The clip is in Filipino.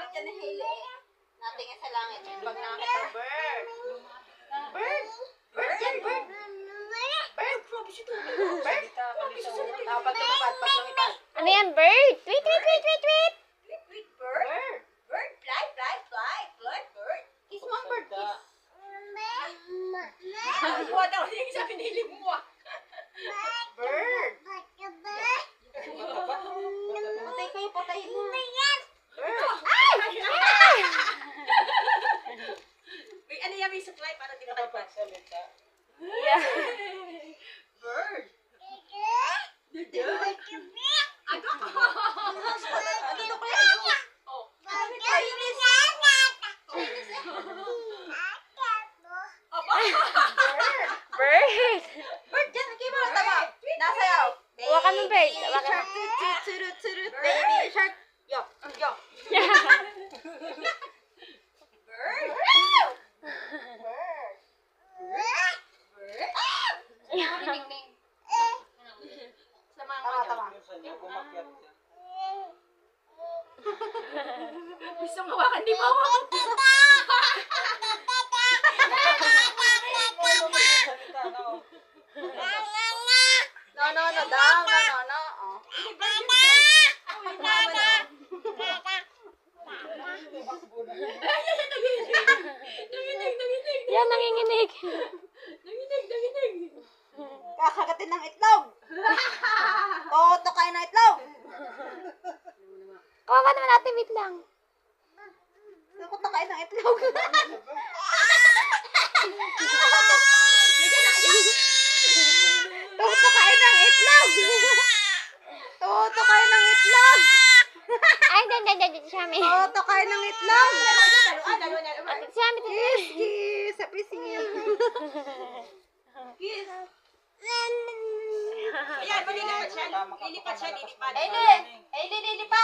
bird yan, Hailey. Natingin sa langit. Pag nakakita, bird. Bird. Bird yan, bird. Bird. Bird. Pag lumipad, pag lumipad. Ano yan, bird? Wait, wait, wait, wait, wait. Wait, bird. Bird. Bird. Fly, fly, fly. Fly, bird. Kiss mo ang bird, kiss. Buwa daw, yung isa pinili mo ah. Bird. Patay kayo, patayin mo. Bird. Wait, ano yan, may supply para di makapagsalita? Yeah. Bird. Ako. Ano kaya yun? Oh. Chinese. Chinese eh. Bird. Bird dyan, okay mo, tama. Nasayaw. Hawakan mo, bird. Hawakan mo. Shark, turut, baby shark. Yo, yo. Bird. Bird. Bird. Ning-ning. Sama mo dyan. Gusto mo hawakan, di mo hawakan. No, down, no. Oh. Yan, nanginginig. Nanginig. Kakagatin ng itlog. Toto kayo ng itlog. Kawawa naman natin, wait lang. Toto kayo ng itlog. Toto kayo ng itlog. Toto kayo ng itlog. Ay, dan, Shami. Toto kayo ng itlog. Shami, Kiss. Sabi singil. Kiss. Ayan, malilipat siya. Lilipat siya, lilipat. Ailey, lilipat.